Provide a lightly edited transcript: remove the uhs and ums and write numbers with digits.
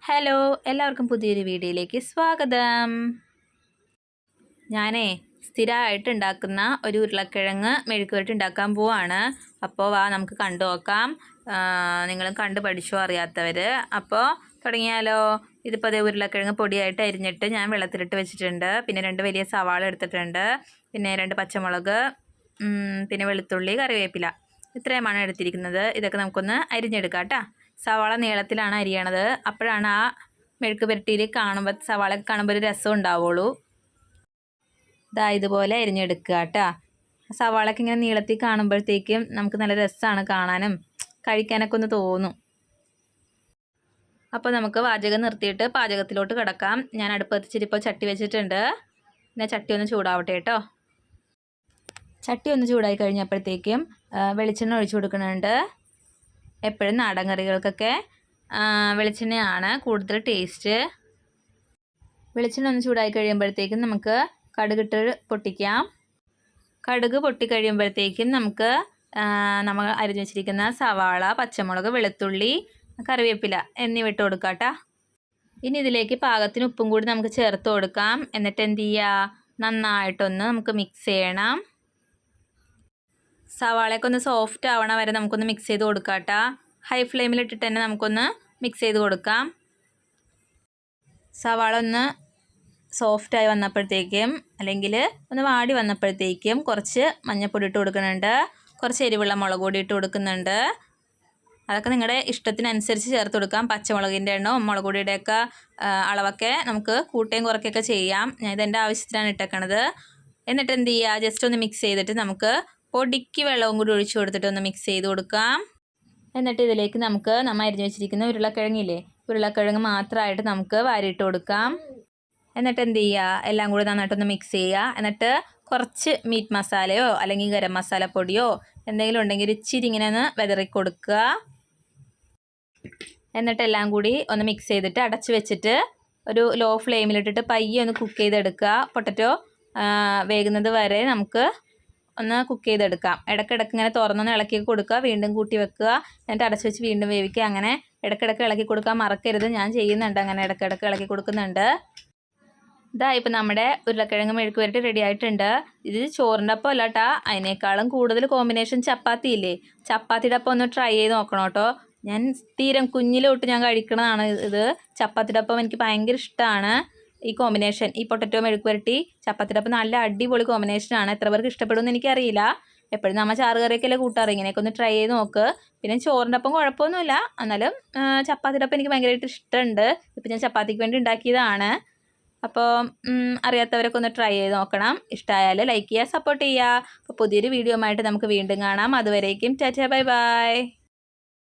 Hello, എല്ലാവർക്കും പുതിയൊരു വീഡിയോയിലേക്ക് സ്വാഗതം. ഞാനേ സ്ഥിരമായിട്ട് ഉണ്ടാക്കുന്ന ഒരു ഉരുളക്കിഴങ്ങ് മെഴുക്കുവരട്ടി ഉണ്ടാക്കാൻ പോവാണ്. അപ്പോൾ വാ നമുക്ക് കണ്ടു നോക്കാം. നിങ്ങളും കണ്ടു പഠിച്ചോ അറിയാത്തവർ. അപ്പോൾ തുടങ്ങിയാലോ. ഇതിപ്പോൾ അതേ ഉരുളക്കിഴങ്ങ് പൊടിയായിട്ട് അരിഞ്ഞിട്ട് ഞാൻ വെള്ളത്തിലിട്ട് വെച്ചിട്ടുണ്ട്. പിന്നെ 2 വലിയ സവാള എടുത്തിട്ടുണ്ട്. പിന്നെ 2 പച്ചമുളക്, പിന്നെ വെളുത്തുള്ളി, കറിവേപ്പില, ഇത്രയുമാണ് എടുത്തിരിക്കുന്നത്. ഇതൊക്കെ നമുക്കൊന്ന് അരിഞ്ഞെടുക്കാം കേട്ടോ. സവാള നീളത്തിലാണ് അരിയണത്. അപ്പോഴാണ് ആ മെഴുക്ക് പുരട്ടിയിൽ കാണുമ്പോൾ സവാളയൊക്കെ കാണുമ്പോൾ ഒരു രസം ഉണ്ടാവുള്ളൂ. ഇതുപോലെ അരിഞ്ഞെടുക്കുക കേട്ടോ. സവാളയൊക്കെ ഇങ്ങനെ നീളത്തിൽ കാണുമ്പോഴത്തേക്കും നമുക്ക് നല്ല രസമാണ് കാണാനും കഴിക്കാനൊക്കെ ഒന്ന് തോന്നും. അപ്പോൾ നമുക്ക് പാചകം നിർത്തിയിട്ട് പാചകത്തിലോട്ട് കിടക്കാം. ഞാൻ അടുപ്പ് കത്തിച്ചിട്ട് ഇപ്പോൾ ചട്ടി വെച്ചിട്ടുണ്ട്. പിന്നെ ചട്ടി ഒന്ന് ചൂടാവട്ടെ കേട്ടോ. ചട്ടി ഒന്ന് ചൂടായി കഴിഞ്ഞപ്പോഴത്തേക്കും വെളിച്ചെണ്ണ ഒഴിച്ചു കൊടുക്കുന്നുണ്ട്. എപ്പോഴും നാടൻ കറികൾക്കൊക്കെ വെളിച്ചെണ്ണയാണ് കൂടുതൽ ടേസ്റ്റ്. വെളിച്ചെണ്ണ ഒന്ന് ചൂടായി കഴിയുമ്പോഴത്തേക്കും നമുക്ക് കടുകിട്ട് പൊട്ടിക്കാം. കടുക് പൊട്ടിക്കഴിയുമ്പോഴത്തേക്കും നമുക്ക് നമ്മൾ അരിഞ്ഞു വെച്ചിരിക്കുന്ന സവാള, പച്ചമുളക്, വെളുത്തുള്ളി, കറിവേപ്പില എന്നിവ ഇട്ട് കൊടുക്കാം കേട്ടോ. ഇനി ഇതിലേക്ക് പാകത്തിന് ഉപ്പും കൂടി നമുക്ക് ചേർത്ത് കൊടുക്കാം. എന്നിട്ട് എന്ത് ചെയ്യുക, നന്നായിട്ടൊന്ന് നമുക്ക് മിക്സ് ചെയ്യണം. സവാളയൊക്കെ ഒന്ന് സോഫ്റ്റ് ആവണ വരെ നമുക്കൊന്ന് മിക്സ് ചെയ്ത് കൊടുക്കാം കേട്ടോ. ഹൈ ഫ്ലെയിമിലിട്ടിട്ട് തന്നെ നമുക്കൊന്ന് മിക്സ് ചെയ്ത് കൊടുക്കാം. സവാള ഒന്ന് സോഫ്റ്റായി വന്നപ്പോഴത്തേക്കും, അല്ലെങ്കിൽ ഒന്ന് വാടി വന്നപ്പോഴത്തേക്കും കുറച്ച് മഞ്ഞൾപ്പൊടി ഇട്ട് കൊടുക്കുന്നുണ്ട്. കുറച്ച് എരിവുള്ള മുളക് പൊടി ഇട്ട് കൊടുക്കുന്നുണ്ട്. അതൊക്കെ നിങ്ങളുടെ ഇഷ്ടത്തിനനുസരിച്ച് ചേർത്ത് കൊടുക്കാം. പച്ചമുളകിൻ്റെ എണ്ണവും മുളക് പൊടിയുടെയൊക്കെ അളവൊക്കെ നമുക്ക് കൂട്ടുകയും കുറയ്ക്കുകയൊക്കെ ചെയ്യാം. ഞാൻ ഇതെൻ്റെ ആവശ്യത്തിനാണ് ഇട്ടേക്കണത്. എന്നിട്ട് എന്ത് ചെയ്യുക, ജസ്റ്റ് ഒന്ന് മിക്സ് ചെയ്തിട്ട് നമുക്ക് പൊടിക്ക് വെള്ളവും കൂടി ഒഴിച്ചു കൊടുത്തിട്ട് ഒന്ന് മിക്സ് ചെയ്ത് കൊടുക്കാം. എന്നിട്ട് ഇതിലേക്ക് നമുക്ക് നമ്മൾ അരിഞ്ഞു വെച്ചിരിക്കുന്ന ഉരുളക്കിഴങ്ങില്ലേ, ഉരുളക്കിഴങ്ങ് മാത്രമായിട്ട് നമുക്ക് വാരിയിട്ട് കൊടുക്കാം. എന്നിട്ട് എന്ത് ചെയ്യുക, എല്ലാം കൂടി നന്നായിട്ടൊന്ന് മിക്സ് ചെയ്യുക. എന്നിട്ട് കുറച്ച് മീറ്റ് മസാലയോ അല്ലെങ്കിൽ ഗരം മസാലപ്പൊടിയോ എന്തെങ്കിലും ഉണ്ടെങ്കിൽ ഇച്ചിരി ഇങ്ങനെ ഒന്ന് വിതറി കൊടുക്കുക. എന്നിട്ട് എല്ലാം കൂടി ഒന്ന് മിക്സ് ചെയ്തിട്ട് അടച്ച് വെച്ചിട്ട് ഒരു ലോ ഫ്ലെയിമിലിട്ടിട്ട് പയ്യെ ഒന്ന് കുക്ക് ചെയ്തെടുക്കുക. പൊട്ടറ്റോ വേകുന്നത് വരെ നമുക്ക് ഒന്ന് കുക്ക് ചെയ്തെടുക്കാം. ഇടയ്ക്കിടയ്ക്ക് ഇങ്ങനെ തുറന്നൊന്ന് ഇളക്കി കൊടുക്കുക, വീണ്ടും കൂട്ടി വെക്കുക, എന്നിട്ട് അടച്ച് വെച്ച് വീണ്ടും വേവിക്കുക. അങ്ങനെ ഇടയ്ക്കിടയ്ക്ക് ഇളക്കി കൊടുക്കാൻ മറക്കരുത്. ഞാൻ ചെയ്യുന്നുണ്ട്, അങ്ങനെ ഇടയ്ക്കിടയ്ക്ക് ഇളക്കി കൊടുക്കുന്നുണ്ട്. ഇപ്പം നമ്മുടെ ഉരുളക്കിഴങ്ങ് മെഴുക്ക് പുരട്ടി റെഡി ആയിട്ടുണ്ട്. ഇത് ചോറിൻ്റെ ഒപ്പം അല്ല കേട്ടോ, അതിനേക്കാളും കൂടുതൽ കോമ്പിനേഷൻ ചപ്പാത്തി ഇല്ലേ, ചപ്പാത്തിയുടെ ഒപ്പം ഒന്ന് ട്രൈ ചെയ്ത് നോക്കണം കേട്ടോ. ഞാൻ തീരം കുഞ്ഞിലോട്ട് ഞാൻ കഴിക്കണതാണ് ഇത്. ചപ്പാത്തിയുടെ ഒപ്പം എനിക്ക് ഭയങ്കര ഇഷ്ടമാണ് ഈ കോമ്പിനേഷൻ. ഈ പൊട്ടറ്റോ മെഴുക്ക് പുരട്ടി ചപ്പാത്തിയുടെ ഒപ്പം നല്ല അടിപൊളി കോമ്പിനേഷനാണ്. എത്ര പേർക്ക് ഇഷ്ടപ്പെടുമെന്ന് എനിക്കറിയില്ല. എപ്പോഴും നമ്മൾ ചാറുകറിയൊക്കെയല്ലേ കൂട്ടാറ്, ഇങ്ങനെയൊക്കെ ഒന്ന് ട്രൈ ചെയ്ത് നോക്ക്. പിന്നെ ചോറിൻ്റെ ഒപ്പം കുഴപ്പമൊന്നുമില്ല, എന്നാലും ചപ്പാത്തിയുടെ ഒപ്പം എനിക്ക് ഭയങ്കരമായിട്ട് ഇഷ്ടമുണ്ട്. ഇപ്പം ഞാൻ ചപ്പാത്തിക്ക് വേണ്ടി ഉണ്ടാക്കിയതാണ്. അപ്പോൾ അറിയാത്തവരൊക്കെ ഒന്ന് ട്രൈ ചെയ്ത് നോക്കണം. ഇഷ്ടമായാൽ ലൈക്ക് ചെയ്യുക, സപ്പോർട്ട് ചെയ്യുക. അപ്പോൾ പുതിയൊരു വീഡിയോ ആയിട്ട് നമുക്ക് വീണ്ടും കാണാം. അതുവരേക്കും ടാറ്റാ, ബൈ ബൈ.